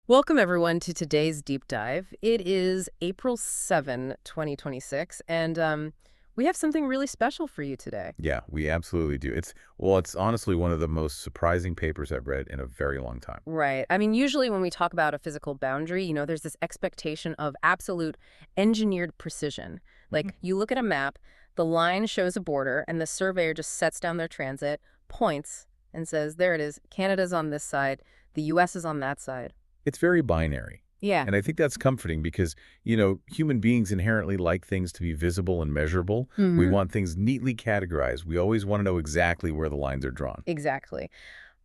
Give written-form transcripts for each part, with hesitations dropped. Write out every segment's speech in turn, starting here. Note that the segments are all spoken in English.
Welcome, everyone, to today's deep dive. It is April 7, 2026, and we have something really special for you today. Yeah, we absolutely do. It's honestly one of the most surprising papers I've read in a very long time. Right. I mean, usually when we talk about a physical boundary, there's this expectation of absolute engineered precision. Mhm. Like, you look at a map, the line shows a border, and the surveyor just sets down their transit, points, and says, there it is, Canada's on this side, the U.S. is on that side. It's very binary. Yeah. And I think that's comforting because, human beings inherently like things to be visible and measurable. We Hmm. want things neatly categorized. We always want to know exactly where the lines are drawn. Exactly.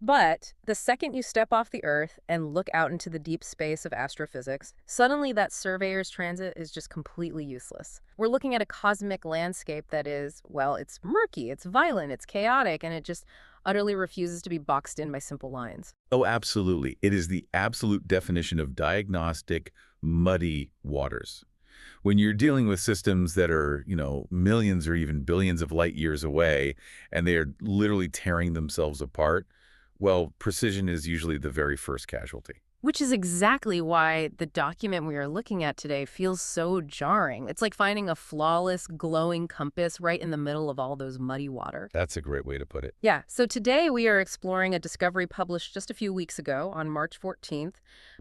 But the second you step off the Earth and look out into the deep space of astrophysics, suddenly that surveyor's transit is just completely useless. We're looking at a cosmic landscape that is, well, it's murky, it's violent, it's chaotic, and it just utterly refuses to be boxed in by simple lines. Oh, absolutely. It is the absolute definition of diagnostic, muddy waters. When you're dealing with systems that are, millions or even billions of light years away, and they are literally tearing themselves apart, well, precision is usually the very first casualty. Which is exactly why the document we are looking at today feels so jarring. It's like finding a flawless, glowing compass right in the middle of all those muddy water. That's a great way to put it. Yeah, so today we are exploring a discovery published just a few weeks ago on March 14th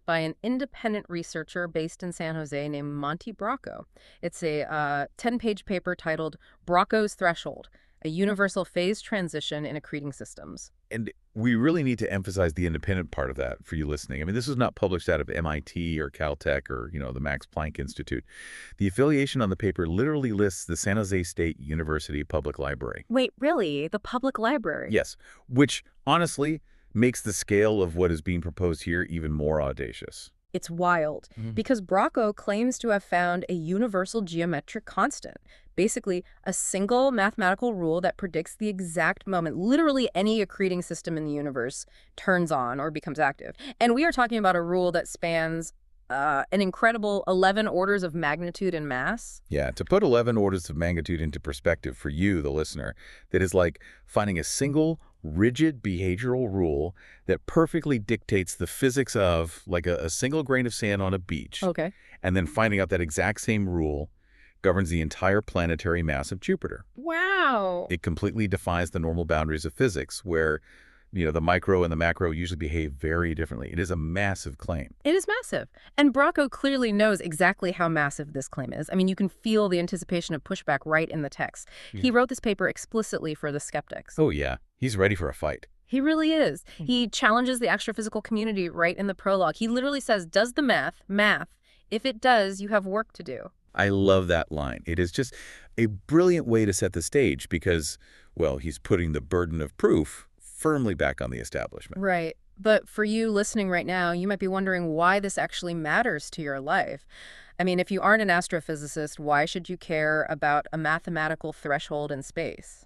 by an independent researcher based in San Jose named Monty Brocco. It's a 10-page paper titled Brocco's Threshold, a universal phase transition in accreting systems. And we really need to emphasize the independent part of that for you listening. I mean, this was not published out of MIT or Caltech or, the Max Planck Institute. The affiliation on the paper literally lists the San Jose State University Public Library. Wait, really? The public library? Yes, which honestly makes the scale of what is being proposed here even more audacious. It's wild, because Brocco claims to have found a universal geometric constant, basically a single mathematical rule that predicts the exact moment literally any accreting system in the universe turns on or becomes active. And we are talking about a rule that spans an incredible 11 orders of magnitude in mass. Yeah, to put 11 orders of magnitude into perspective for you, the listener, that is like finding a single rigid behavioral rule that perfectly dictates the physics of like a single grain of sand on a beach, Okay. and then finding out that exact same rule governs the entire planetary mass of Jupiter. Wow. It completely defies the normal boundaries of physics where, the micro and the macro usually behave very differently. It is a massive claim. It is massive. And Brocco clearly knows exactly how massive this claim is. I mean, you can feel the anticipation of pushback right in the text. Yeah. He wrote this paper explicitly for the skeptics. Oh, yeah. He's ready for a fight. He really is. He challenges the astrophysical community right in the prologue. He literally says, does the math. If it does, you have work to do. I love that line. It is just a brilliant way to set the stage because, well, he's putting the burden of proof firmly back on the establishment. Right. But for you listening right now, you might be wondering why this actually matters to your life. I mean, if you aren't an astrophysicist, why should you care about a mathematical threshold in space?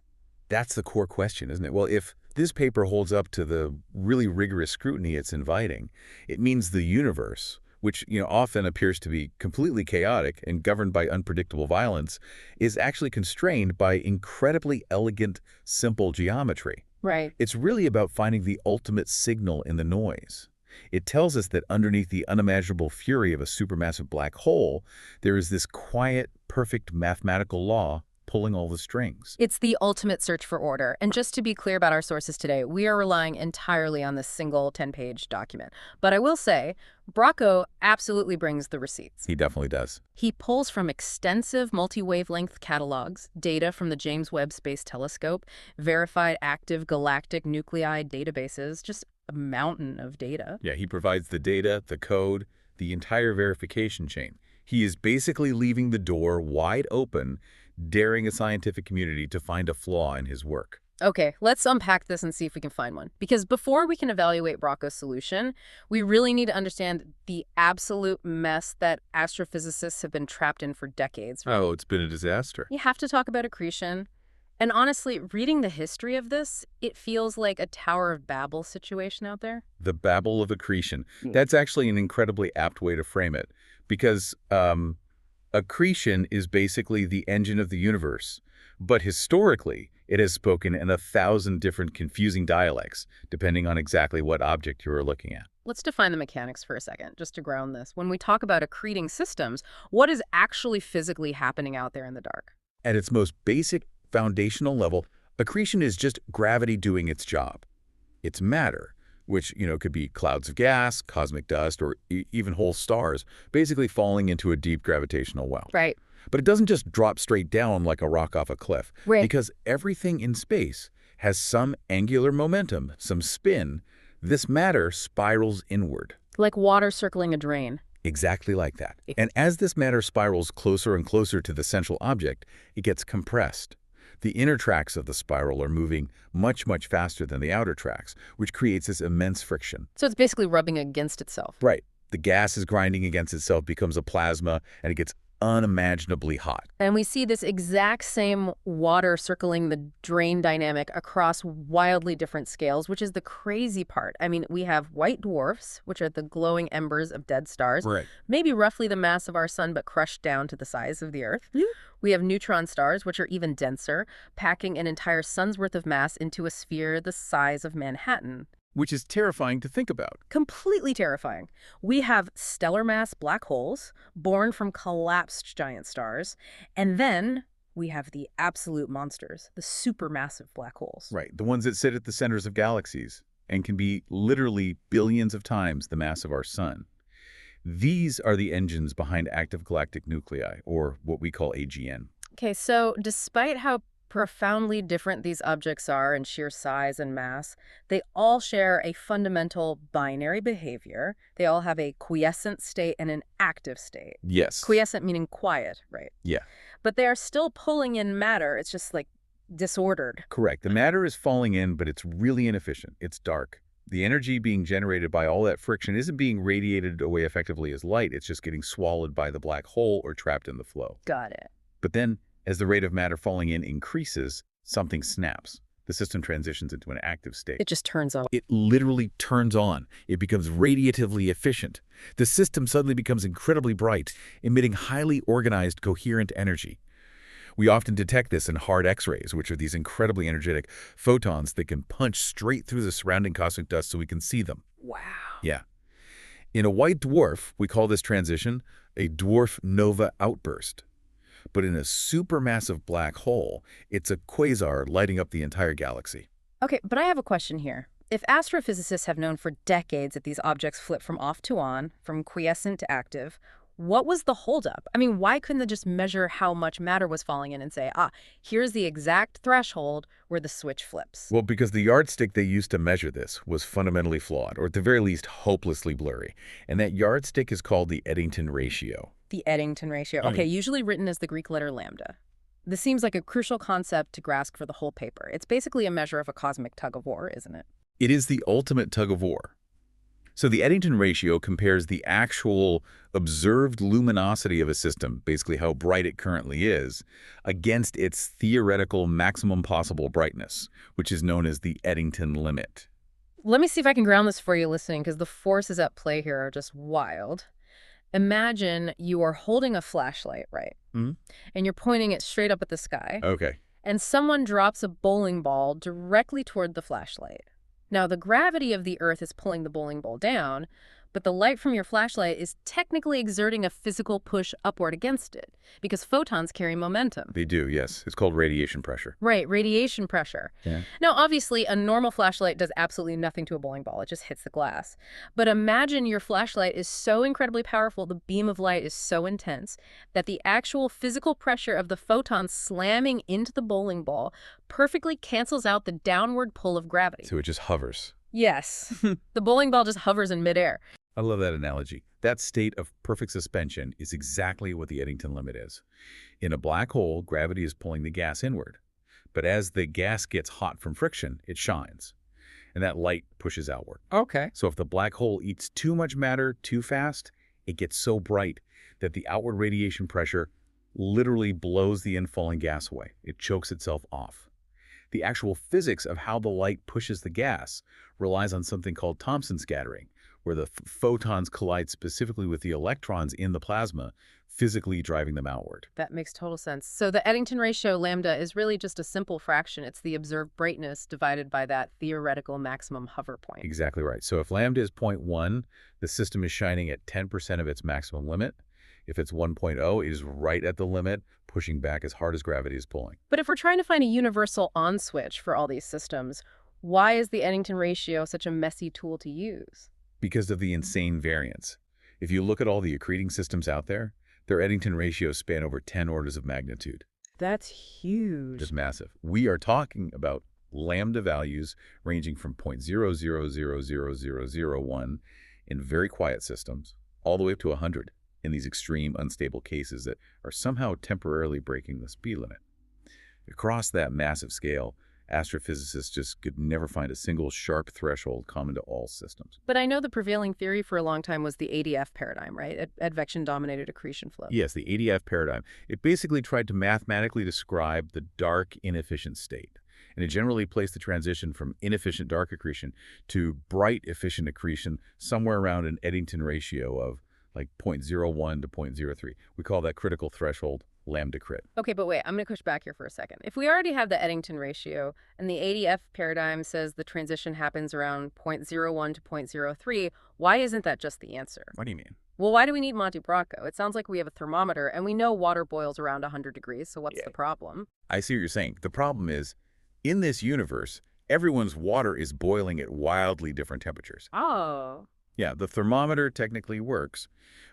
That's the core question, isn't it? Well, if this paper holds up to the really rigorous scrutiny it's inviting, it means the universe, which often appears to be completely chaotic and governed by unpredictable violence, is actually constrained by incredibly elegant, simple geometry. Right. It's really about finding the ultimate signal in the noise. It tells us that underneath the unimaginable fury of a supermassive black hole, there is this quiet, perfect mathematical law pulling all the strings. It's the ultimate search for order. And just to be clear about our sources today, we are relying entirely on this single 10-page document. But I will say, Brocco absolutely brings the receipts. He definitely does. He pulls from extensive multi-wavelength catalogs, data from the James Webb Space Telescope, verified active galactic nuclei databases, just a mountain of data. Yeah, he provides the data, the code, the entire verification chain. He is basically leaving the door wide open, daring a scientific community to find a flaw in his work. Okay, let's unpack this and see if we can find one. Because before we can evaluate Brocco's solution, we really need to understand the absolute mess that astrophysicists have been trapped in for decades. Oh, it's been a disaster. You have to talk about accretion. And honestly, reading the history of this, it feels like a Tower of Babel situation out there. The babble of accretion. That's actually an incredibly apt way to frame it because accretion is basically the engine of the universe. But historically, it has spoken in 1,000 different confusing dialects, depending on exactly what object you are looking at. Let's define the mechanics for a second, just to ground this. When we talk about accreting systems, what is actually physically happening out there in the dark? At its most basic foundational level, accretion is just gravity doing its job. It's matter, which, could be clouds of gas, cosmic dust, or even whole stars, basically falling into a deep gravitational well. Right. But it doesn't just drop straight down like a rock off a cliff, Right. because everything in space has some angular momentum, some spin. This matter spirals inward. Like water circling a drain. Exactly like that. And as this matter spirals closer and closer to the central object, it gets compressed. The inner tracks of the spiral are moving much, much faster than the outer tracks, which creates this immense friction. So it's basically rubbing against itself. Right. The gas is grinding against itself, becomes a plasma, and it gets unimaginably hot. And we see this exact same water circling the drain dynamic across wildly different scales, which is the crazy part. I mean, we have white dwarfs, which are the glowing embers of dead stars, Right. maybe roughly the mass of our sun, but crushed down to the size of the Earth. Yeah. We have neutron stars, which are even denser, packing an entire sun's worth of mass into a sphere the size of Manhattan. Which is terrifying to think about. Completely terrifying. We have stellar mass black holes born from collapsed giant stars, and then we have the absolute monsters, the supermassive black holes. Right. The ones that sit at the centers of galaxies and can be literally billions of times the mass of our sun. These are the engines behind active galactic nuclei, or what we call AGN. Okay, so despite how profoundly different these objects are in sheer size and mass, they all share a fundamental binary behavior. They all have a quiescent state and an active state. Yes. Quiescent meaning quiet, right? Yeah. But they are still pulling in matter. It's just like disordered. Correct. The matter is falling in, but it's really inefficient. It's dark. The energy being generated by all that friction isn't being radiated away effectively as light. It's just getting swallowed by the black hole or trapped in the flow. Got it. But then, as the rate of matter falling in increases, something snaps. The system transitions into an active state. It just turns on. It literally turns on. It becomes radiatively efficient. The system suddenly becomes incredibly bright, emitting highly organized, coherent energy. We often detect this in hard X-rays, which are these incredibly energetic photons that can punch straight through the surrounding cosmic dust so we can see them. Wow. Yeah. In a white dwarf, we call this transition a dwarf nova outburst. But in a supermassive black hole, it's a quasar lighting up the entire galaxy. Okay, but I have a question here. If astrophysicists have known for decades that these objects flip from off to on, from quiescent to active, what was the holdup? I mean, why couldn't they just measure how much matter was falling in and say, here's the exact threshold where the switch flips? Well, because the yardstick they used to measure this was fundamentally flawed, or at the very least, hopelessly blurry. And that yardstick is called the Eddington ratio. The Eddington ratio. Okay, usually written as the Greek letter lambda. This seems like a crucial concept to grasp for the whole paper. It's basically a measure of a cosmic tug of war, isn't it? It is the ultimate tug of war. So the Eddington ratio compares the actual observed luminosity of a system, basically how bright it currently is, against its theoretical maximum possible brightness, which is known as the Eddington limit. Let me see if I can ground this for you listening, because the forces at play here are just wild. Imagine you are holding a flashlight, right? Mm-hmm. And you're pointing it straight up at the sky. Okay. And someone drops a bowling ball directly toward the flashlight. Now, the gravity of the Earth is pulling the bowling ball down, but the light from your flashlight is technically exerting a physical push upward against it, because photons carry momentum. They do, yes. It's called radiation pressure. Right, radiation pressure. Yeah. Now, obviously, a normal flashlight does absolutely nothing to a bowling ball. It just hits the glass. But imagine your flashlight is so incredibly powerful, the beam of light is so intense, that the actual physical pressure of the photon slamming into the bowling ball perfectly cancels out the downward pull of gravity. So it just hovers. Yes. The bowling ball just hovers in midair. I love that analogy. That state of perfect suspension is exactly what the Eddington limit is. In a black hole, gravity is pulling the gas inward. But as the gas gets hot from friction, it shines. And that light pushes outward. Okay. So if the black hole eats too much matter too fast, it gets so bright that the outward radiation pressure literally blows the infalling gas away. It chokes itself off. The actual physics of how the light pushes the gas relies on something called Thomson scattering, where the photons collide specifically with the electrons in the plasma, physically driving them outward. That makes total sense. So the Eddington ratio lambda is really just a simple fraction. It's the observed brightness divided by that theoretical maximum hover point. Exactly right. So if lambda is 0.1, the system is shining at 10% of its maximum limit. If it's 1.0, it is right at the limit, pushing back as hard as gravity is pulling. But if we're trying to find a universal on switch for all these systems, why is the Eddington ratio such a messy tool to use? Because of the insane variance. If you look at all the accreting systems out there, their Eddington ratios span over 10 orders of magnitude. That's huge. Just massive. We are talking about lambda values ranging from 0.000001 in very quiet systems all the way up to 100 in these extreme unstable cases that are somehow temporarily breaking the speed limit. Across that massive scale, astrophysicists just could never find a single sharp threshold common to all systems. But I know the prevailing theory for a long time was the ADF paradigm, right? Advection-dominated accretion flow. Yes, the ADF paradigm. It basically tried to mathematically describe the dark, inefficient state. And it generally placed the transition from inefficient dark accretion to bright, efficient accretion somewhere around an Eddington ratio of like 0.01 to 0.03. We call that critical threshold lambda crit. Okay, but wait, I'm going to push back here for a second. If we already have the Eddington ratio and the ADF paradigm says the transition happens around 0.01 to 0.03, why isn't that just the answer? What do you mean? Well, why do we need Monte Brocco? It sounds like we have a thermometer and we know water boils around 100 degrees, so what's the problem? I see what you're saying. The problem is, in this universe, everyone's water is boiling at wildly different temperatures. Oh. Yeah, the thermometer technically works,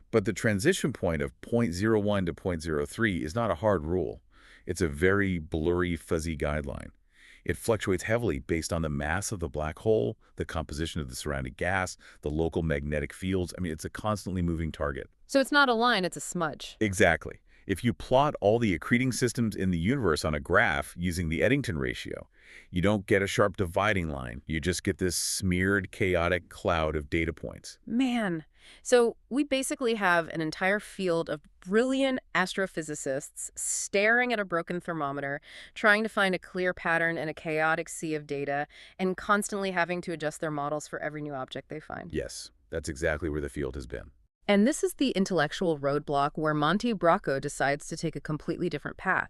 but the transition point of 0.01 to 0.03 is not a hard rule. It's a very blurry, fuzzy guideline. It fluctuates heavily based on the mass of the black hole, the composition of the surrounding gas, the local magnetic fields. I mean, it's a constantly moving target. So it's not a line, it's a smudge. Exactly. If you plot all the accreting systems in the universe on a graph using the Eddington ratio, you don't get a sharp dividing line. You just get this smeared, chaotic cloud of data points. Man. So we basically have an entire field of brilliant astrophysicists staring at a broken thermometer, trying to find a clear pattern in a chaotic sea of data, and constantly having to adjust their models for every new object they find. Yes, that's exactly where the field has been. And this is the intellectual roadblock where Monte Brocco decides to take a completely different path.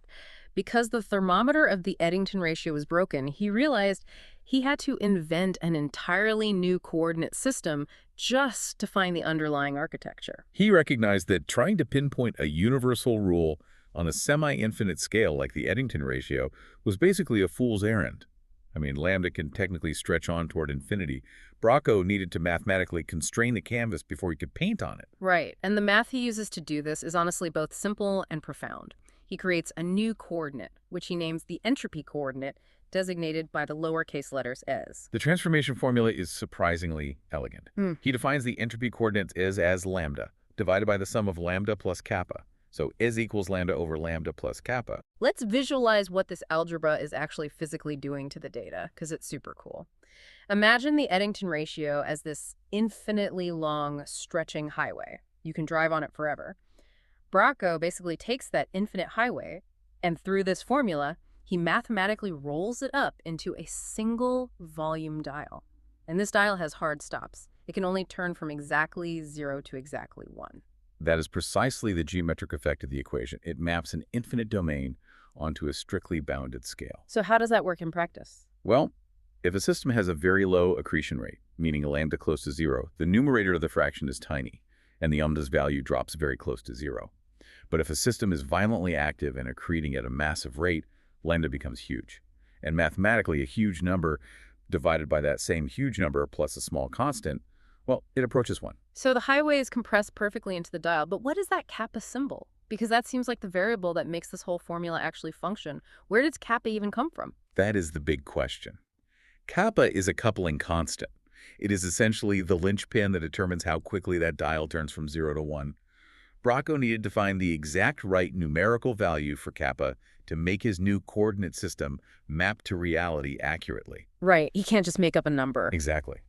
Because the thermometer of the Eddington ratio was broken, he realized he had to invent an entirely new coordinate system just to find the underlying architecture. He recognized that trying to pinpoint a universal rule on a semi-infinite scale like the Eddington ratio was basically a fool's errand. I mean, lambda can technically stretch on toward infinity. Brocco needed to mathematically constrain the canvas before he could paint on it. Right, and the math he uses to do this is honestly both simple and profound. He creates a new coordinate, which he names the entropy coordinate, designated by the lowercase letters es. The transformation formula is surprisingly elegant. He defines the entropy coordinates as lambda, divided by the sum of lambda plus kappa. So is equals lambda over lambda plus kappa. Let's visualize what this algebra is actually physically doing to the data, because it's super cool. Imagine the Eddington ratio as this infinitely long, stretching highway. You can drive on it forever. Brocco basically takes that infinite highway, and through this formula, he mathematically rolls it up into a single volume dial. And this dial has hard stops. It can only turn from exactly 0 to exactly 1. That is precisely the geometric effect of the equation. It maps an infinite domain onto a strictly bounded scale. So how does that work in practice? Well, if a system has a very low accretion rate, meaning a lambda close to 0, the numerator of the fraction is tiny, and the lambda's value drops very close to 0. But if a system is violently active and accreting at a massive rate, lambda becomes huge. And mathematically, a huge number divided by that same huge number plus a small constant, well, it approaches 1. So the highway is compressed perfectly into the dial, but what is that kappa symbol? Because that seems like the variable that makes this whole formula actually function. Where does kappa even come from? That is the big question. Kappa is a coupling constant. It is essentially the linchpin that determines how quickly that dial turns from 0 to 1. Brocco needed to find the exact right numerical value for kappa to make his new coordinate system map to reality accurately. Right, he can't just make up a number. Exactly.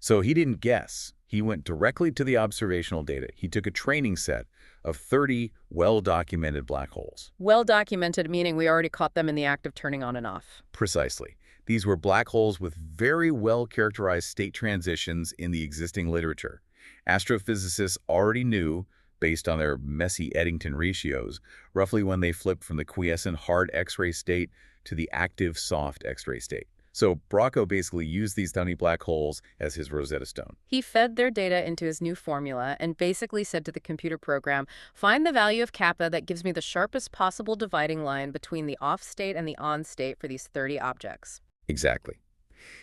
So he didn't guess. He went directly to the observational data. He took a training set of 30 well-documented black holes. Well-documented, meaning we already caught them in the act of turning on and off. Precisely. These were black holes with very well-characterized state transitions in the existing literature. Astrophysicists already knew, based on their messy Eddington ratios, roughly when they flipped from the quiescent hard X-ray state to the active soft X-ray state. So Brocco basically used these tiny black holes as his Rosetta Stone. He fed their data into his new formula and basically said to the computer program, find the value of kappa that gives me the sharpest possible dividing line between the off state and the on state for these 30 objects. Exactly.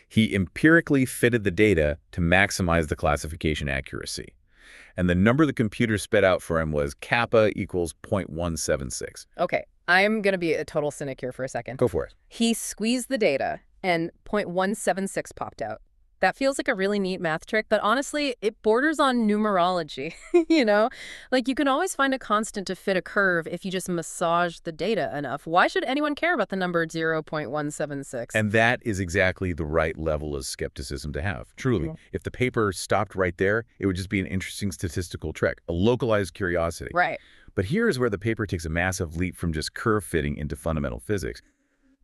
He empirically fitted the data to maximize the classification accuracy. And the number the computer spit out for him was kappa equals 0.176. Okay, I'm going to be a total cynic here for a second. Go for it. He squeezed the data, and 0.176 popped out. That feels like a really neat math trick, but honestly, it borders on numerology, you know? Like, you can always find a constant to fit a curve if you just massage the data enough. Why should anyone care about the number 0.176? And that is exactly the right level of skepticism to have, truly. If the paper stopped right there, it would just be an interesting statistical trick, a localized curiosity. Right. But here's where the paper takes a massive leap from just curve fitting into fundamental physics.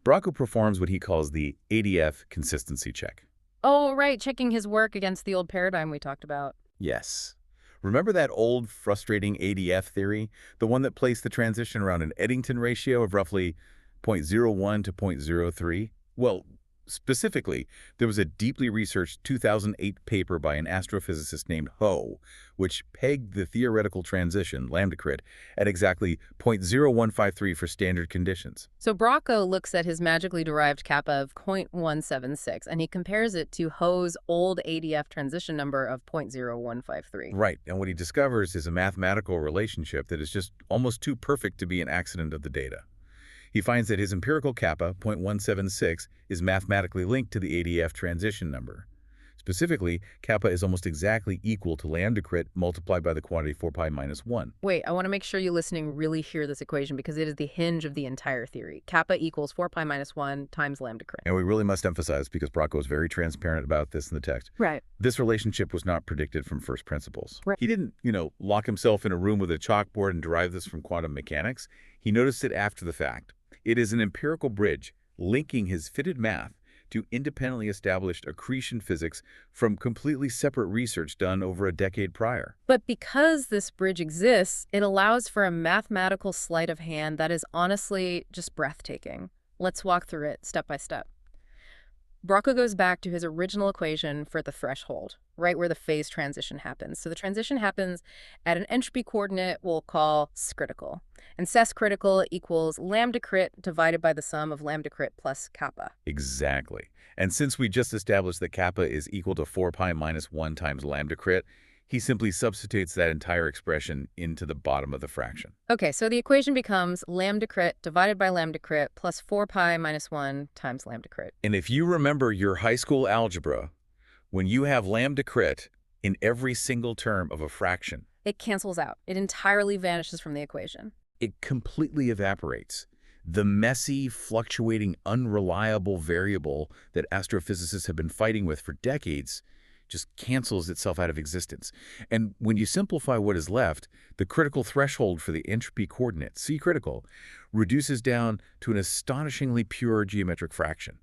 Brocco performs what he calls the ADF consistency check. Oh, right, checking his work against the old paradigm we talked about. Yes. Remember that old, frustrating ADF theory? The one that placed the transition around an Eddington ratio of roughly 0.01 to 0.03? Well, specifically, there was a deeply researched 2008 paper by an astrophysicist named Ho, which pegged the theoretical transition, lambda crit, at exactly 0.0153 for standard conditions. So Brocco looks at his magically derived kappa of 0.176, and he compares it to Ho's old ADF transition number of 0.0153. Right, and what he discovers is a mathematical relationship that is just almost too perfect to be an accident of the data. He finds that his empirical kappa, 0.176, is mathematically linked to the ADF transition number. Specifically, kappa is almost exactly equal to lambda crit multiplied by the quantity 4 pi minus 1. Wait, I want to make sure you listening really hear this equation because it is the hinge of the entire theory. Kappa equals 4 pi minus 1 times lambda crit. And we really must emphasize, because Brocco is very transparent about this in the text, Right. this relationship was not predicted from first principles. Right. He didn't, lock himself in a room with a chalkboard and derive this from quantum mechanics. He noticed it after the fact. It is an empirical bridge linking his fitted math to independently established accretion physics from completely separate research done over a decade prior. But because this bridge exists, it allows for a mathematical sleight of hand that is honestly just breathtaking. Let's walk through it step by step. Brocco goes back to his original equation for the threshold, right where the phase transition happens. So the transition happens at an entropy coordinate we'll call critical. And critical equals lambda crit divided by the sum of lambda crit plus kappa. Exactly. And since we just established that kappa is equal to 4 pi minus 1 times lambda crit, he simply substitutes that entire expression into the bottom of the fraction. Okay, so the equation becomes lambda crit divided by lambda crit plus 4 pi minus 1 times lambda crit. And if you remember your high school algebra, when you have lambda crit in every single term of a fraction, it cancels out. It entirely vanishes from the equation. It completely evaporates. The messy, fluctuating, unreliable variable that astrophysicists have been fighting with for decades just cancels itself out of existence. And when you simplify what is left, the critical threshold for the entropy coordinate, C critical, reduces down to an astonishingly pure geometric fraction.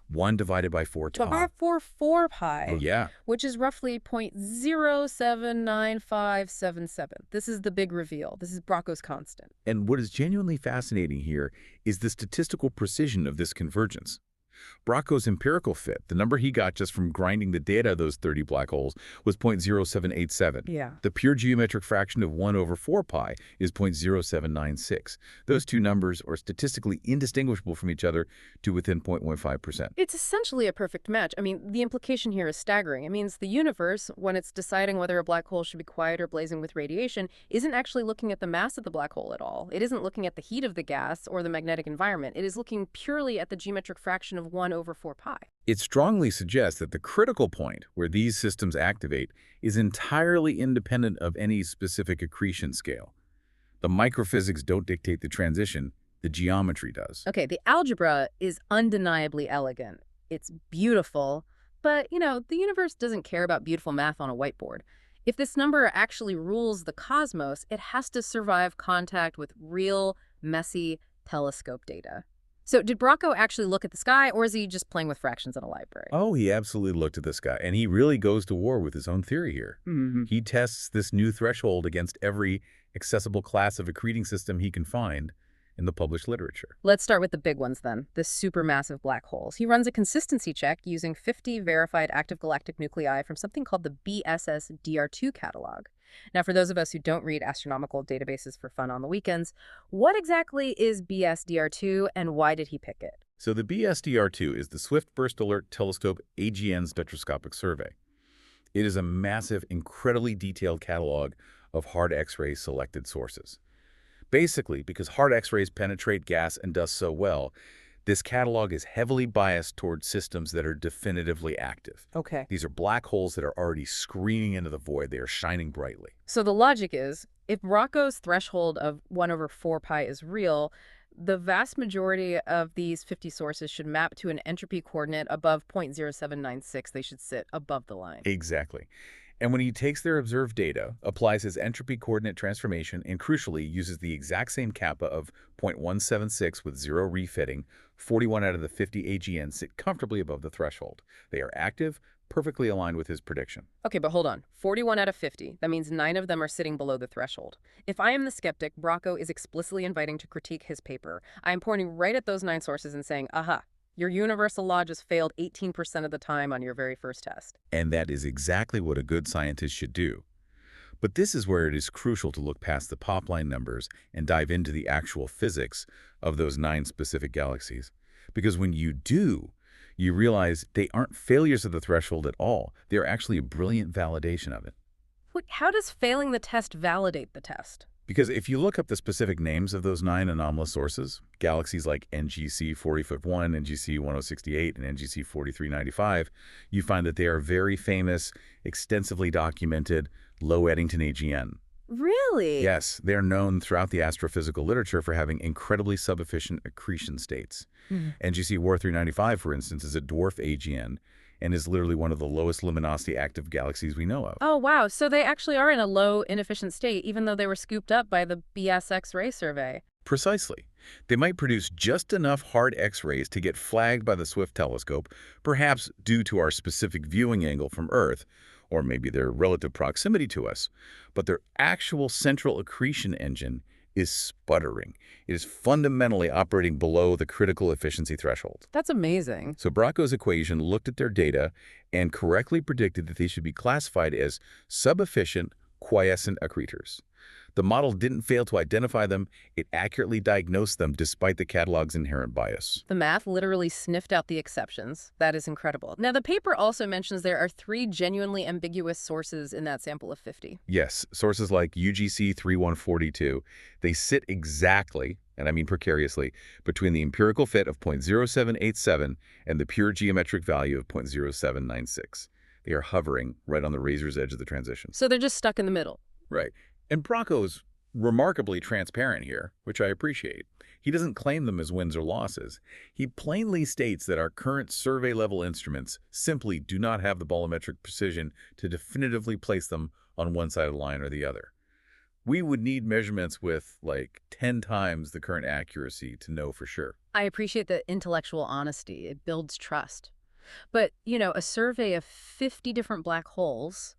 1 divided by 4 tau. Divided for 4 pi. Oh, yeah. Which is roughly 0.079577. This is the big reveal. This is Brocco's constant. And what is genuinely fascinating here is the statistical precision of this convergence. Brocco's empirical fit, the number he got just from grinding the data of those 30 black holes, was 0.0787. Yeah. The pure geometric fraction of 1 over 4 pi is 0.0796. Those two numbers are statistically indistinguishable from each other to within 0.15%. It's essentially a perfect match. I mean, the implication here is staggering. It means the universe, when it's deciding whether a black hole should be quiet or blazing with radiation, isn't actually looking at the mass of the black hole at all. It isn't looking at the heat of the gas or the magnetic environment. It is looking purely at the geometric fraction of 1 over 4 pi. It strongly suggests that the critical point where these systems activate is entirely independent of any specific accretion scale. The microphysics don't dictate the transition, the geometry does. Okay, the algebra is undeniably elegant. It's beautiful, but, the universe doesn't care about beautiful math on a whiteboard. If this number actually rules the cosmos, it has to survive contact with real, messy telescope data. So did Brocco actually look at the sky, or is he just playing with fractions in a library? Oh, he absolutely looked at this guy, and he really goes to war with his own theory here. Hmm. He tests this new threshold against every accessible class of accreting system he can find in the published literature. Let's start with the big ones then, the supermassive black holes. He runs a consistency check using 50 verified active galactic nuclei from something called the BSS-DR2 catalog. Now, for those of us who don't read astronomical databases for fun on the weekends, what exactly is BSDR2 and why did he pick it? So the BSDR2 is the Swift Burst Alert Telescope AGN spectroscopic survey. It is a massive, incredibly detailed catalog of hard X-ray selected sources. Basically, because hard X-rays penetrate gas and dust so well, this catalog is heavily biased towards systems that are definitively active. Okay. These are black holes that are already screaming into the void. They are shining brightly. So the logic is, if Brocco's threshold of 1 over 4 pi is real, the vast majority of these 50 sources should map to an entropy coordinate above 0.0796. They should sit above the line. Exactly. And when he takes their observed data, applies his entropy coordinate transformation, and crucially uses the exact same kappa of 0.176 with zero refitting, 41 out of the 50 AGNs sit comfortably above the threshold. They are active, perfectly aligned with his prediction. Okay, but hold on. 41 out of 50. That means 9 of them are sitting below the threshold. If I am the skeptic, Brocco is explicitly inviting to critique his paper. I am pointing right at those 9 sources and saying, aha, your universal law just failed 18% of the time on your very first test. And that is exactly what a good scientist should do. But this is where it is crucial to look past the pop-line numbers and dive into the actual physics of those 9 specific galaxies. Because when you do, you realize they aren't failures of the threshold at all. They're actually a brilliant validation of it. Wait, how does failing the test validate the test? Because if you look up the specific names of those 9 anomalous sources, galaxies like NGC 40F1, NGC 1068, and NGC 4395, you find that they are very famous, extensively documented, low Eddington AGN. Really? Yes, they are known throughout the astrophysical literature for having incredibly sub-efficient accretion states. NGC 4395, for instance, is a dwarf AGN and is literally one of the lowest luminosity active galaxies we know of. Oh, wow. So they actually are in a low, inefficient state, even though they were scooped up by the BS X-ray survey. Precisely. They might produce just enough hard X-rays to get flagged by the Swift telescope, perhaps due to our specific viewing angle from Earth, or maybe their relative proximity to us. But their actual central accretion engine is sputtering. It is fundamentally operating below the critical efficiency threshold. That's amazing. So Brocco's equation looked at their data and correctly predicted that they should be classified as sub-efficient quiescent accretors. The model didn't fail to identify them. It accurately diagnosed them despite the catalog's inherent bias. The math literally sniffed out the exceptions. That is incredible. Now, the paper also mentions there are 3 genuinely ambiguous sources in that sample of 50. Yes, sources like UGC 3142, they sit exactly, and I mean precariously, between the empirical fit of 0.0787 and the pure geometric value of 0.0796. They are hovering right on the razor's edge of the transition. So they're just stuck in the middle. Right. And Brocco's remarkably transparent here, which I appreciate. He doesn't claim them as wins or losses. He plainly states that our current survey-level instruments simply do not have the bolometric precision to definitively place them on one side of the line or the other. We would need measurements with, like, 10 times the current accuracy to know for sure. I appreciate the intellectual honesty. It builds trust. But, you know, a survey of 50 different black holes,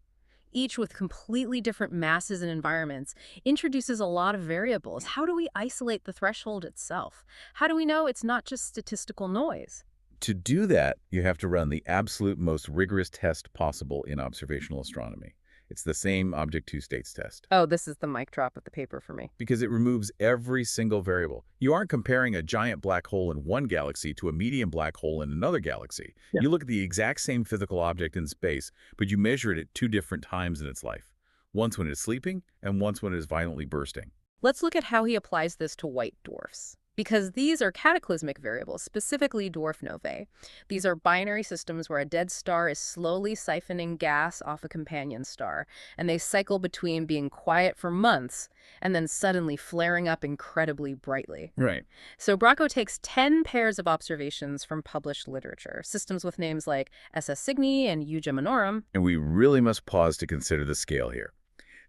each with completely different masses and environments, introduces a lot of variables. How do we isolate the threshold itself? How do we know it's not just statistical noise? To do that, you have to run the absolute most rigorous test possible in observational astronomy. It's the same object two states test. Oh, this is the mic drop of the paper for me. Because it removes every single variable. You aren't comparing a giant black hole in one galaxy to a medium black hole in another galaxy. Yeah. You look at the exact same physical object in space, but you measure it at 2 different times in its life. Once when it's sleeping, and once when it is violently bursting. Let's look at how he applies this to white dwarfs, because these are cataclysmic variables, specifically dwarf novae. These are binary systems where a dead star is slowly siphoning gas off a companion star, and they cycle between being quiet for months and then suddenly flaring up incredibly brightly. Right. So Brocco takes 10 pairs of observations from published literature, systems with names like SS Cygni and Euga Minorum. And we really must pause to consider the scale here.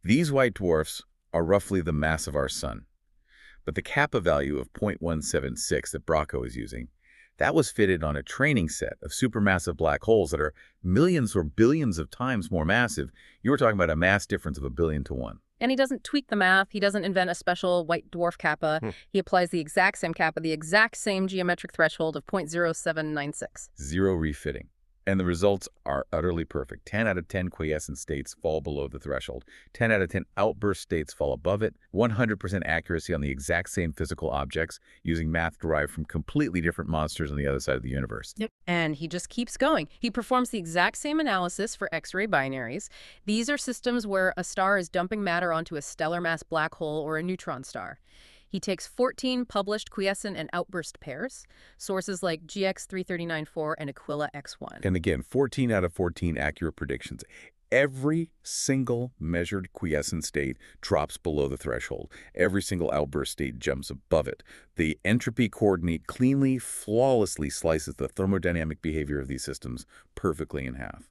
These white dwarfs are roughly the mass of our sun. But the kappa value of 0.176 that Brocco is using, that was fitted on a training set of supermassive black holes that are millions or billions of times more massive. You were talking about a mass difference of 1 billion to 1. And he doesn't tweak the math. He doesn't invent a special white dwarf kappa. He applies the exact same kappa, the exact same geometric threshold of 0.0796. Zero refitting. And the results are utterly perfect. 10 out of 10 quiescent states fall below the threshold. 10 out of 10 outburst states fall above it. 100% accuracy on the exact same physical objects using math derived from completely different monsters on the other side of the universe. Yep. And he just keeps going. He performs the exact same analysis for X-ray binaries. These are systems where a star is dumping matter onto a stellar mass black hole or a neutron star. He takes 14 published quiescent and outburst pairs, sources like GX3394 and Aquila X1. And again, 14 out of 14 accurate predictions. Every single measured quiescent state drops below the threshold. Every single outburst state jumps above it. The entropy coordinate cleanly, flawlessly slices the thermodynamic behavior of these systems perfectly in half.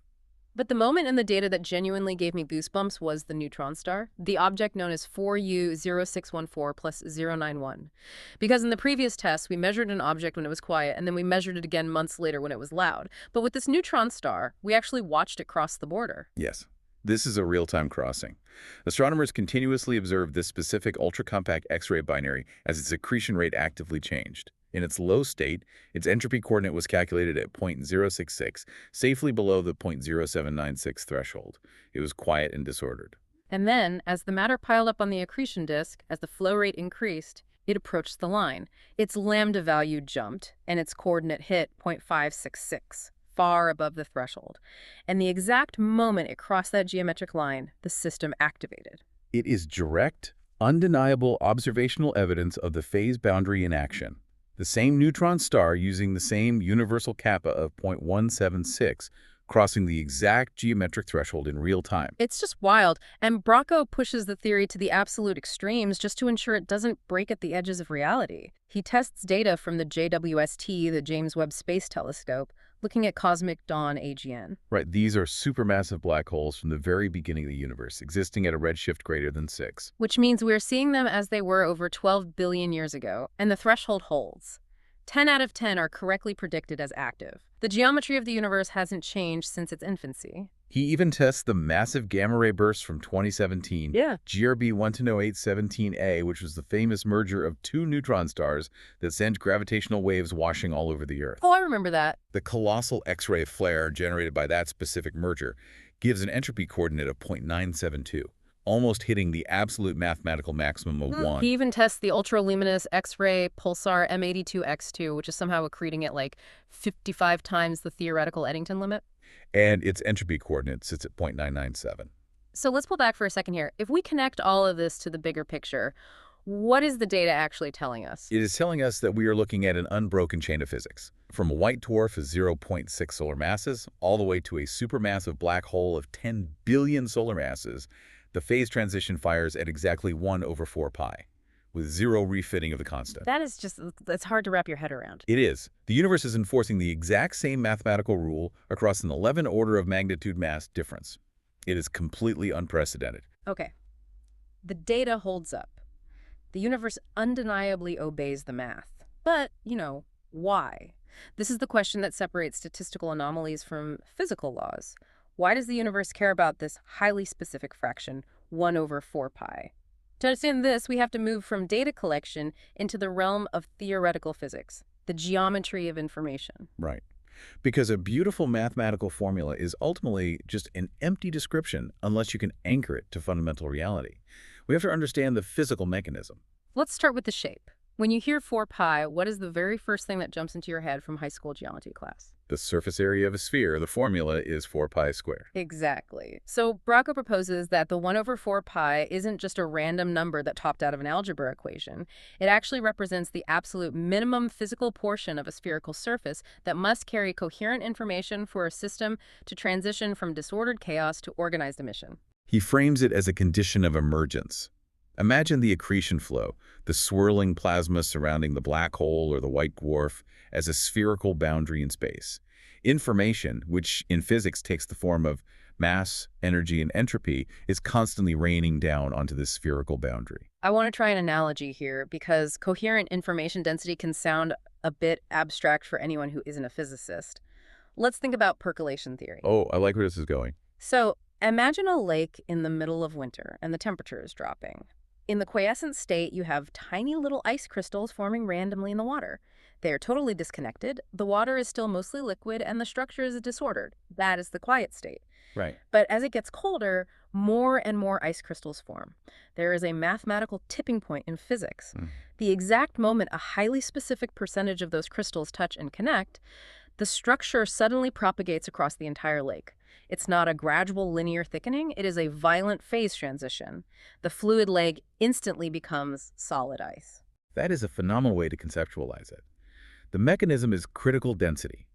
But the moment in the data that genuinely gave me goosebumps was the neutron star, the object known as 4U0614 plus 091. Because in the previous tests, we measured an object when it was quiet, and then we measured it again months later when it was loud. But with this neutron star, we actually watched it cross the border. Yes. This is a real-time crossing. Astronomers continuously observed this specific ultra-compact X-ray binary as its accretion rate actively changed. In its low state, its entropy coordinate was calculated at 0.066, safely below the 0.0796 threshold. It was quiet and disordered. And then, as the matter piled up on the accretion disk, as the flow rate increased, it approached the line. Its lambda value jumped, and its coordinate hit 0.566. Far above the threshold. And the exact moment it crossed that geometric line, the system activated. It is direct, undeniable observational evidence of the phase boundary in action. The same neutron star using the same universal kappa of 0.176, crossing the exact geometric threshold in real time. It's just wild, and Brocco pushes the theory to the absolute extremes just to ensure it doesn't break at the edges of reality. He tests data from the JWST, the James Webb Space Telescope, looking at cosmic dawn AGN. Right, these are supermassive black holes from the very beginning of the universe, existing at a redshift greater than 6. Which means we're seeing them as they were over 12 billion years ago, and the threshold holds. 10 out of 10 are correctly predicted as active. The geometry of the universe hasn't changed since its infancy. He even tests the massive gamma-ray burst from 2017, GRB 1100817A, which was the famous merger of two neutron stars that sent gravitational waves washing all over the Earth. Oh, I remember that. The colossal X-ray flare generated by that specific merger gives an entropy coordinate of 0.972, almost hitting the absolute mathematical maximum of 1. He even tests the ultra-luminous X-ray pulsar M82X2, which is somehow accreting at like 55 times the theoretical Eddington limit. And its entropy coordinate sits at 0.997. So let's pull back for a second here. If we connect all of this to the bigger picture, what is the data actually telling us? It is telling us that we are looking at an unbroken chain of physics. From a white dwarf of 0.6 solar masses all the way to a supermassive black hole of 10 billion solar masses, the phase transition fires at exactly 1/4 pi, with zero refitting of the constant. That is just, it's hard to wrap your head around. It is. The universe is enforcing the exact same mathematical rule across an 11 order of magnitude mass difference. It is completely unprecedented. Okay. The data holds up. The universe undeniably obeys the math. But, why? This is the question that separates statistical anomalies from physical laws. Why does the universe care about this highly specific fraction, 1/4 pi? To understand this, we have to move from data collection into the realm of theoretical physics, the geometry of information. Right. Because a beautiful mathematical formula is ultimately just an empty description unless you can anchor it to fundamental reality. We have to understand the physical mechanism. Let's start with the shape. When you hear 4 pi, what is the very first thing that jumps into your head from high school geometry class? The surface area of a sphere, the formula is 4 pi squared. Exactly. So Brocco proposes that the 1/4 pi isn't just a random number that topped out of an algebra equation. It actually represents the absolute minimum physical portion of a spherical surface that must carry coherent information for a system to transition from disordered chaos to organized emission. He frames it as a condition of emergence. Imagine the accretion flow, the swirling plasma surrounding the black hole or the white dwarf, as a spherical boundary in space. Information, which in physics takes the form of Mass, energy, and entropy is constantly raining down onto this spherical boundary. I want to try an analogy here because coherent information density can sound a bit abstract for anyone who isn't a physicist. Let's think about percolation theory. Oh, I like where this is going. So imagine a lake in the middle of winter and the temperature is dropping. In the quiescent state, you have tiny little ice crystals forming randomly in the water. They are totally disconnected. The water is still mostly liquid and the structure is disordered. That is the quiet state. Right. But as it gets colder, more and more ice crystals form. There is a mathematical tipping point in physics. The exact moment a highly specific percentage of those crystals touch and connect, the structure suddenly propagates across the entire lake. It's not a gradual linear thickening, it is a violent phase transition. The fluid leg instantly becomes solid ice. That is a phenomenal way to conceptualize it. The mechanism is critical density.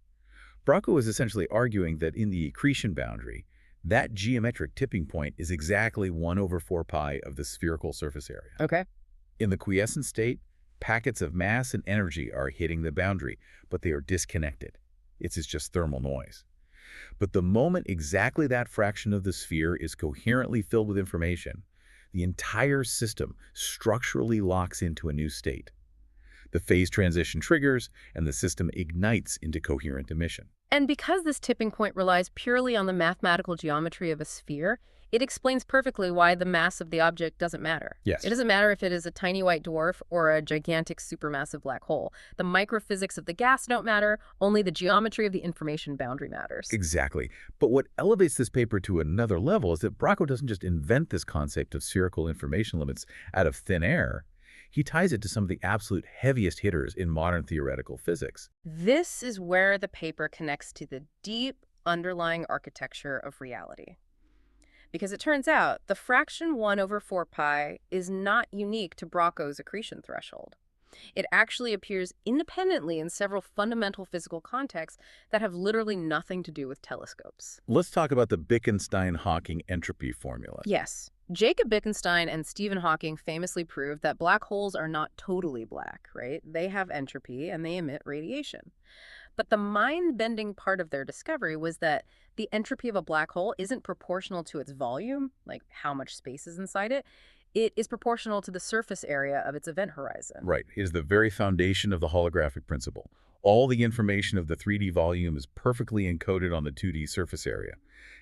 Brocco is essentially arguing that in the accretion boundary, that geometric tipping point is exactly 1 over 4 pi of the spherical surface area. Okay. In the quiescent state, packets of mass and energy are hitting the boundary, but they are disconnected. It's just thermal noise. But the moment exactly that fraction of the sphere is coherently filled with information, the entire system structurally locks into a new state. The phase transition triggers, and the system ignites into coherent emission. And because this tipping point relies purely on the mathematical geometry of a sphere, it explains perfectly why the mass of the object doesn't matter. Yes. It doesn't matter if it is a tiny white dwarf or a gigantic supermassive black hole. The microphysics of the gas don't matter, only the geometry of the information boundary matters. Exactly. But what elevates this paper to another level is that Brocco doesn't just invent this concept of spherical information limits out of thin air. He ties it to some of the absolute heaviest hitters in modern theoretical physics. This is where the paper connects to the deep underlying architecture of reality. Because it turns out the fraction 1 over 4 pi is not unique to Brocco's accretion threshold. It actually appears independently in several fundamental physical contexts that have literally nothing to do with telescopes. Let's talk about the Bekenstein-Hawking entropy formula. Yes. Jacob Bekenstein and Stephen Hawking famously proved that black holes are not totally black, right? They have entropy and they emit radiation. But the mind-bending part of their discovery was that the entropy of a black hole isn't proportional to its volume, like how much space is inside it. It is proportional to the surface area of its event horizon. Right. It is the very foundation of the holographic principle. All the information of the 3D volume is perfectly encoded on the 2D surface area.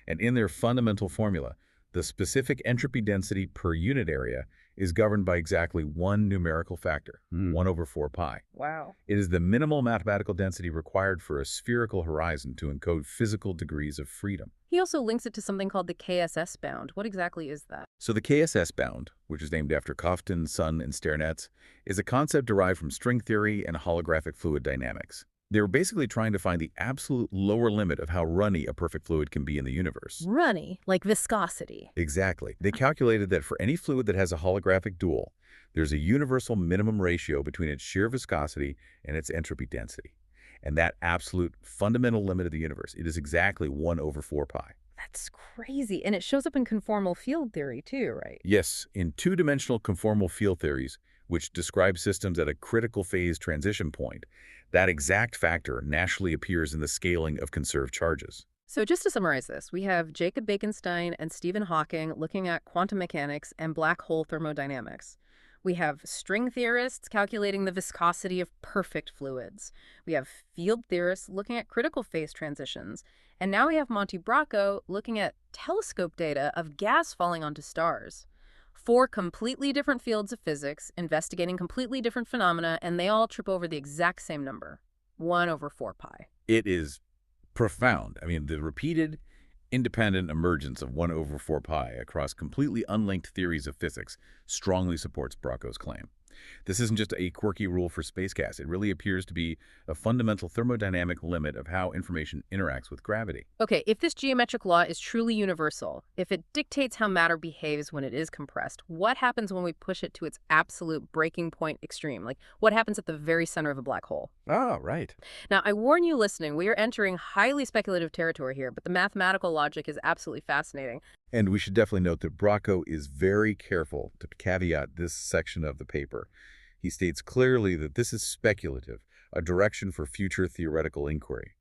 And in their fundamental formula, the specific entropy density per unit area is governed by exactly one numerical factor, 1 over 4 pi. Wow. It is the minimal mathematical density required for a spherical horizon to encode physical degrees of freedom. He also links it to something called the KSS bound. What exactly is that? So the KSS bound, which is named after Kofton, Sun, and Sternetz, is a concept derived from string theory and holographic fluid dynamics. They were basically trying to find the absolute lower limit of how runny a perfect fluid can be in the universe. Runny, like viscosity. Exactly. They calculated that for any fluid that has a holographic dual, there's a universal minimum ratio between its shear viscosity and its entropy density. And that absolute fundamental limit of the universe, it is exactly 1 over 4 pi. That's crazy. And it shows up in conformal field theory too, right? Yes, in two-dimensional conformal field theories, which describe systems at a critical phase transition point, that exact factor naturally appears in the scaling of conserved charges. So just to summarize this, we have Jacob Bekenstein and Stephen Hawking looking at quantum mechanics and black hole thermodynamics. We have string theorists calculating the viscosity of perfect fluids. We have field theorists looking at critical phase transitions. And now we have Monty Brocco looking at telescope data of gas falling onto stars. 4 completely different fields of physics investigating completely different phenomena, and they all trip over the exact same number, 1 over 4 pi. It is profound. I mean, the repeated independent emergence of 1 over 4 pi across completely unlinked theories of physics strongly supports Brocco's claim. This isn't just a quirky rule for space gas. It really appears to be a fundamental thermodynamic limit of how information interacts with gravity. Okay, if this geometric law is truly universal, if it dictates how matter behaves when it is compressed, what happens when we push it to its absolute breaking point extreme? Like, what happens at the very center of a black hole? Ah, right. Now, I warn you listening, we are entering highly speculative territory here, but the mathematical logic is absolutely fascinating. And we should definitely note that Brocco is very careful to caveat this section of the paper. He states clearly that this is speculative, a direction for future theoretical inquiry.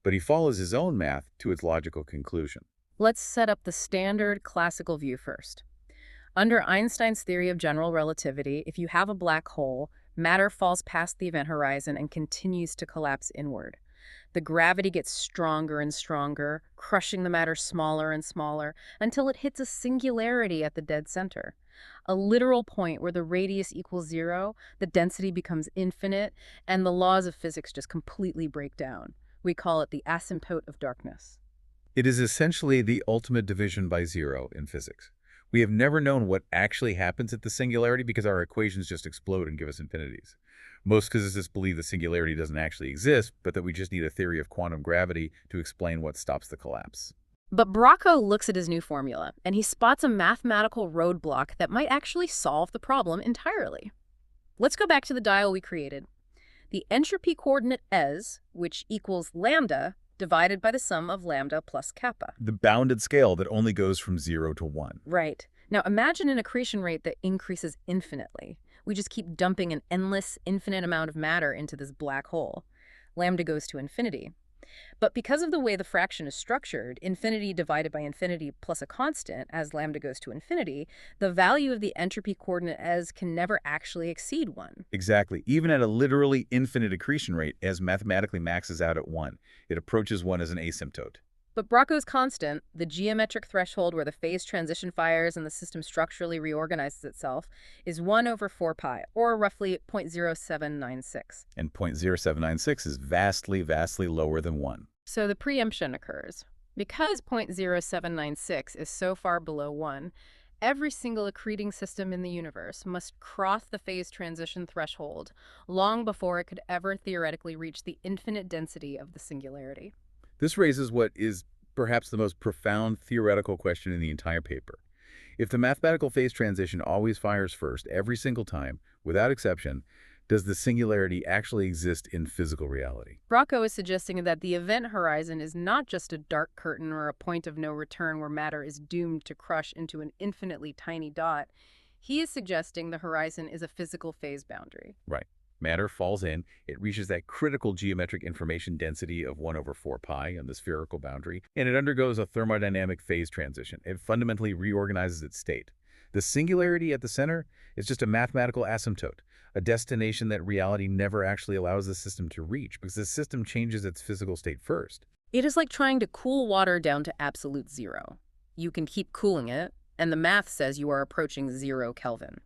But he follows his own math to its logical conclusion. Let's set up the standard classical view first. Under Einstein's theory of general relativity, if you have a black hole, matter falls past the event horizon and continues to collapse inward. The gravity gets stronger and stronger, crushing the matter smaller and smaller until it hits a singularity at the dead center. A literal point where the radius equals zero, the density becomes infinite, and the laws of physics just completely break down. We call it the asymptote of darkness. It is essentially the ultimate division by zero in physics. We have never known what actually happens at the singularity because our equations just explode and give us infinities. Most physicists believe the singularity doesn't actually exist, but that we just need a theory of quantum gravity to explain what stops the collapse. But Brocco looks at his new formula, and he spots a mathematical roadblock that might actually solve the problem entirely. Let's go back to the dial we created. The entropy coordinate es, which equals lambda, divided by the sum of lambda plus kappa. The bounded scale that only goes from 0 to 1. Right. Now imagine an accretion rate that increases infinitely. We just keep dumping an endless, infinite amount of matter into this black hole. Lambda goes to infinity. But because of the way the fraction is structured, infinity divided by infinity plus a constant, as lambda goes to infinity, the value of the entropy coordinate es can never actually exceed 1. Exactly. Even at a literally infinite accretion rate, as mathematically maxes out at 1, it approaches 1 as an asymptote. But Brocco's constant, the geometric threshold where the phase transition fires and the system structurally reorganizes itself, is 1 over 4 pi, or roughly 0.0796. And 0.0796 is vastly, vastly lower than 1. So the preemption occurs. Because 0.0796 is so far below 1, every single accreting system in the universe must cross the phase transition threshold long before it could ever theoretically reach the infinite density of the singularity. This raises what is perhaps the most profound theoretical question in the entire paper. If the mathematical phase transition always fires first, every single time, without exception, does the singularity actually exist in physical reality? Brocco is suggesting that the event horizon is not just a dark curtain or a point of no return where matter is doomed to crush into an infinitely tiny dot. He is suggesting the horizon is a physical phase boundary. Right. Matter falls in, it reaches that critical geometric information density of 1 over 4 pi on the spherical boundary, and it undergoes a thermodynamic phase transition. It fundamentally reorganizes its state. The singularity at the center is just a mathematical asymptote, a destination that reality never actually allows the system to reach because the system changes its physical state first. It is like trying to cool water down to absolute zero. You can keep cooling it, and the math says you are approaching 0 Kelvin.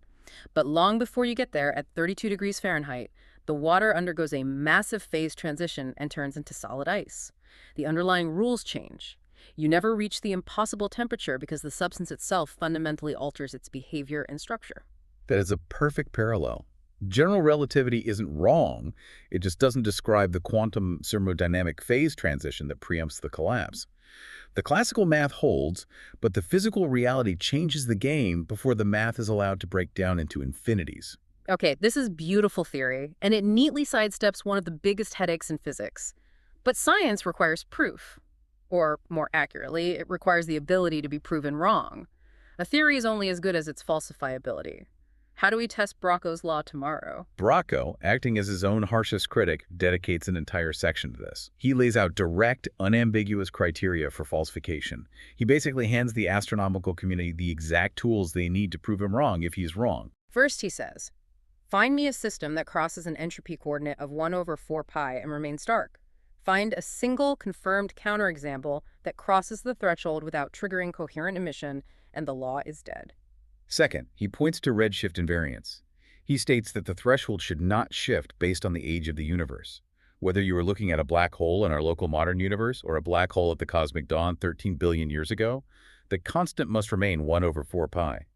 But long before you get there, at 32 degrees Fahrenheit, the water undergoes a massive phase transition and turns into solid ice. The underlying rules change. You never reach the impossible temperature because the substance itself fundamentally alters its behavior and structure. That is a perfect parallel. General relativity isn't wrong, it just doesn't describe the quantum thermodynamic phase transition that preempts the collapse. The classical math holds, but the physical reality changes the game before the math is allowed to break down into infinities. Okay, this is beautiful theory, and it neatly sidesteps one of the biggest headaches in physics. But science requires proof. Or, more accurately, it requires the ability to be proven wrong. A theory is only as good as its falsifiability. How do we test Brocco's law tomorrow? Brocco, acting as his own harshest critic, dedicates an entire section to this. He lays out direct, unambiguous criteria for falsification. He basically hands the astronomical community the exact tools they need to prove him wrong if he's wrong. First, he says, find me a system that crosses an entropy coordinate of 1 over 4 pi and remains dark. Find a single confirmed counterexample that crosses the threshold without triggering coherent emission, and the law is dead. Second, he points to redshift invariance. He states that the threshold should not shift based on the age of the universe. Whether you are looking at a black hole in our local modern universe or a black hole at the cosmic dawn 13 billion years ago, the constant must remain 1 over 4 pi.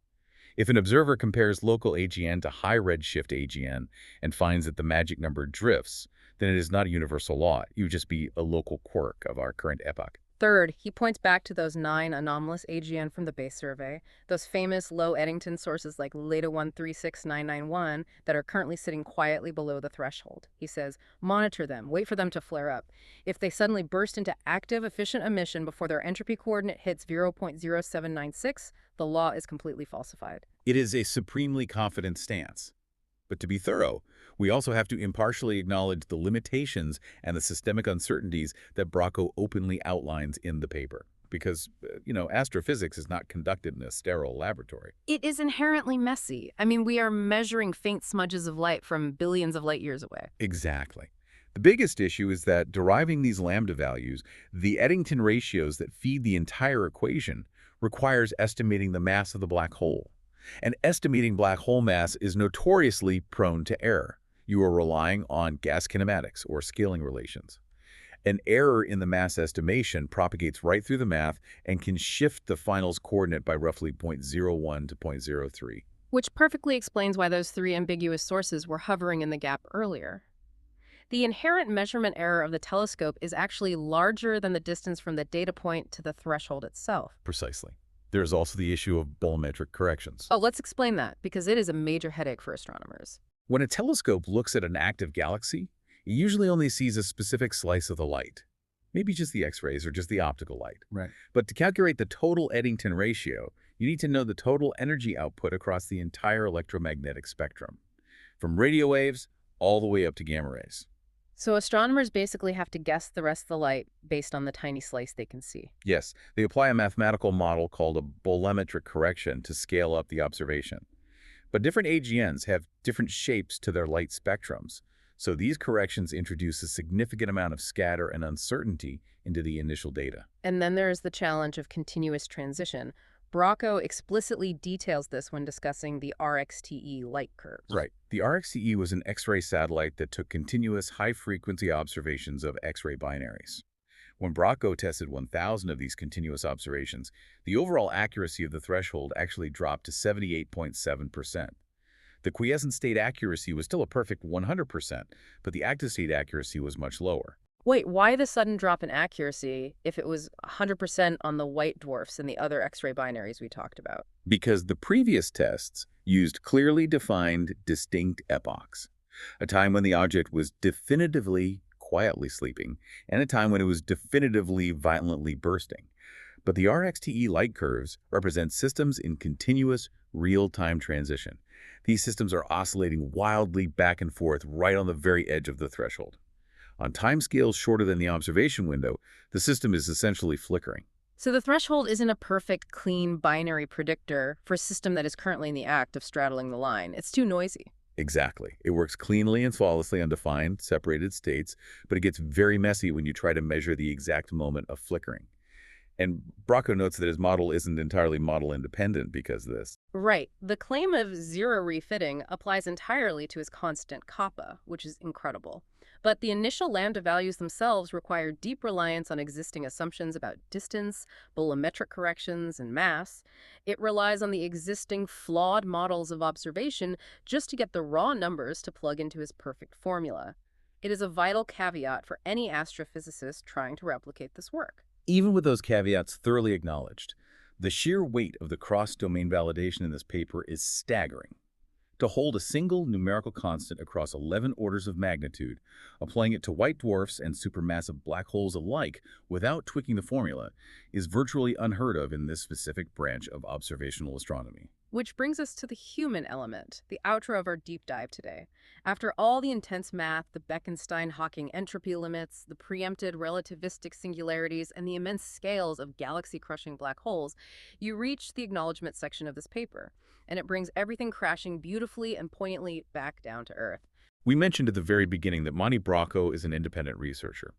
If an observer compares local AGN to high redshift AGN and finds that the magic number drifts, then it is not a universal law. It would just be a local quirk of our current epoch. Third, he points back to those 9 anomalous AGN from the base survey, those famous low Eddington sources like Leda 136991 that are currently sitting quietly below the threshold. He says, monitor them, wait for them to flare up. If they suddenly burst into active, efficient emission before their entropy coordinate hits 0.0796, the law is completely falsified. It is a supremely confident stance. But to be thorough, we also have to impartially acknowledge the limitations and the systemic uncertainties that Brocco openly outlines in the paper. because, astrophysics is not conducted in a sterile laboratory. It is inherently messy. I mean, we are measuring faint smudges of light from billions of light years away. Exactly. The biggest issue is that deriving these lambda values, the Eddington ratios that feed the entire equation, requires estimating the mass of the black hole. And estimating black hole mass is notoriously prone to error. You are relying on gas kinematics or scaling relations. An error in the mass estimation propagates right through the math and can shift the final's coordinate by roughly 0.01 to 0.03. Which perfectly explains why those three ambiguous sources were hovering in the gap earlier. The inherent measurement error of the telescope is actually larger than the distance from the data point to the threshold itself. Precisely. There is also the issue of bolometric corrections. Oh, let's explain that, because it is a major headache for astronomers. When a telescope looks at an active galaxy, it usually only sees a specific slice of the light. Maybe just the X-rays or just the optical light. Right. But to calculate the total Eddington ratio, you need to know the total energy output across the entire electromagnetic spectrum, from radio waves all the way up to gamma rays. So astronomers basically have to guess the rest of the light based on the tiny slice they can see. Yes, they apply a mathematical model called a bolometric correction to scale up the observation. But different AGNs have different shapes to their light spectrums, so these corrections introduce a significant amount of scatter and uncertainty into the initial data. And then there is the challenge of continuous transition. Brocco explicitly details this when discussing the RXTE light curves. Right. The RXTE was an X-ray satellite that took continuous high-frequency observations of X-ray binaries. When Brocco tested 1,000 of these continuous observations, the overall accuracy of the threshold actually dropped to 78.7%. The quiescent state accuracy was still a perfect 100%, but the active state accuracy was much lower. Wait, why the sudden drop in accuracy if it was 100% on the white dwarfs and the other X-ray binaries we talked about? Because the previous tests used clearly defined, distinct epochs, a time when the object was definitively quietly sleeping, and a time when it was definitively violently bursting. But the RXTE light curves represent systems in continuous, real-time transition. These systems are oscillating wildly back and forth right on the very edge of the threshold. On timescales shorter than the observation window, the system is essentially flickering. So the threshold isn't a perfect, clean binary predictor for a system that is currently in the act of straddling the line. It's too noisy. Exactly. It works cleanly and flawlessly on defined, separated states, but it gets very messy when you try to measure the exact moment of flickering. And Brocco notes that his model isn't entirely model independent because of this. Right. The claim of zero refitting applies entirely to his constant kappa, which is incredible. But the initial lambda values themselves require deep reliance on existing assumptions about distance, bolometric corrections, and mass. It relies on the existing flawed models of observation just to get the raw numbers to plug into his perfect formula. It is a vital caveat for any astrophysicist trying to replicate this work. Even with those caveats thoroughly acknowledged, the sheer weight of the cross-domain validation in this paper is staggering. To hold a single numerical constant across 11 orders of magnitude, applying it to white dwarfs and supermassive black holes alike without tweaking the formula, is virtually unheard of in this specific branch of observational astronomy. Which brings us to the human element, the outro of our deep dive today. After all the intense math, the Bekenstein-Hawking entropy limits, the preempted relativistic singularities, and the immense scales of galaxy-crushing black holes, you reach the acknowledgement section of this paper, and it brings everything crashing beautifully and poignantly back down to Earth. We mentioned at the very beginning that Monty Brocco is an independent researcher.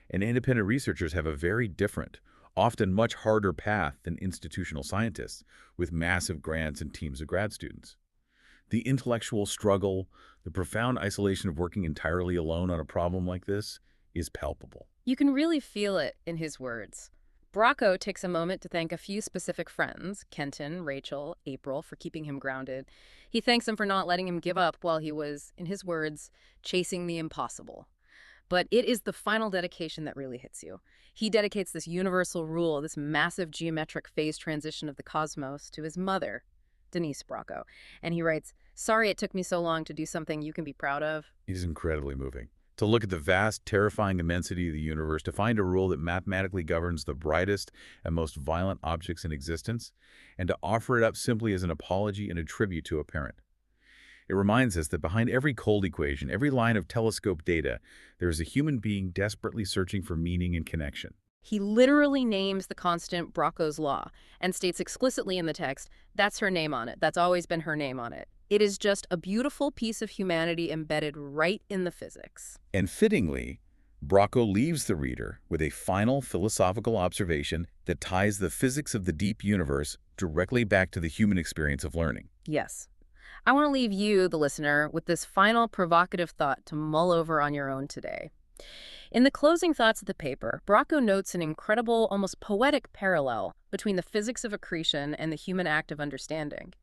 And independent researchers have a very different, often much harder path than institutional scientists, with massive grants and teams of grad students. The intellectual struggle, the profound isolation of working entirely alone on a problem like this is palpable. You can really feel it in his words. Brocco takes a moment to thank a few specific friends, Kenton, Rachel, April, for keeping him grounded. He thanks them for not letting him give up while he was, in his words, chasing the impossible. But it is the final dedication that really hits you. He dedicates this universal rule, this massive geometric phase transition of the cosmos, to his mother, Denise Brocco. And he writes, "Sorry it took me so long to do something you can be proud of." It is incredibly moving. To look at the vast, terrifying immensity of the universe, to find a rule that mathematically governs the brightest and most violent objects in existence, and to offer it up simply as an apology and a tribute to a parent. It reminds us that behind every cold equation, every line of telescope data, there is a human being desperately searching for meaning and connection. He literally names the constant Brocco's law and states explicitly in the text, that's her name on it. That's always been her name on it. It is just a beautiful piece of humanity embedded right in the physics. And fittingly, Brocco leaves the reader with a final philosophical observation that ties the physics of the deep universe directly back to the human experience of learning. Yes. I want to leave you, the listener, with this final provocative thought to mull over on your own today. In the closing thoughts of the paper, Brocco notes an incredible, almost poetic parallel between the physics of accretion and the human act of understanding.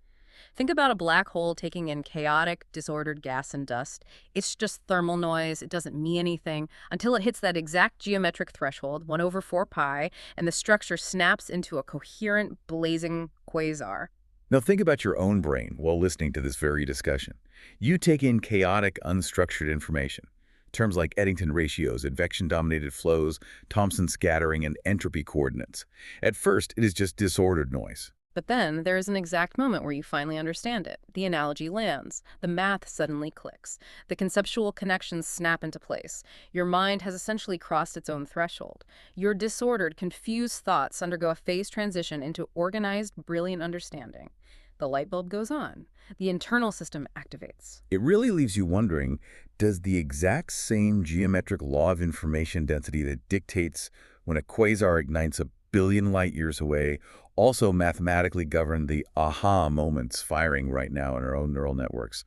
Think about a black hole taking in chaotic, disordered gas and dust. It's just thermal noise. It doesn't mean anything until it hits that exact geometric threshold, 1 over 4 pi, and the structure snaps into a coherent, blazing quasar. Now think about your own brain while listening to this very discussion. You take in chaotic, unstructured information. Terms like Eddington ratios, advection-dominated flows, Thomson scattering, and entropy coordinates. At first, it is just disordered noise. But then there is an exact moment where you finally understand it. The analogy lands. The math suddenly clicks. The conceptual connections snap into place. Your mind has essentially crossed its own threshold. Your disordered, confused thoughts undergo a phase transition into organized, brilliant understanding. The light bulb goes on. The internal system activates. It really leaves you wondering, does the exact same geometric law of information density that dictates when a quasar ignites a billion light years away also mathematically govern the aha moments firing right now in our own neural networks?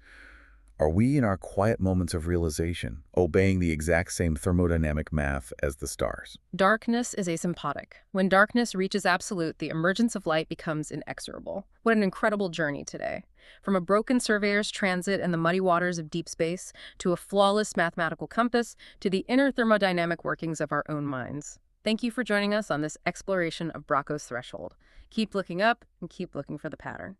Are we in our quiet moments of realization, obeying the exact same thermodynamic math as the stars? Darkness is asymptotic. When darkness reaches absolute, the emergence of light becomes inexorable. What an incredible journey today. From a broken surveyor's transit in the muddy waters of deep space, to a flawless mathematical compass, to the inner thermodynamic workings of our own minds. Thank you for joining us on this exploration of Brocco's threshold. Keep looking up and keep looking for the pattern.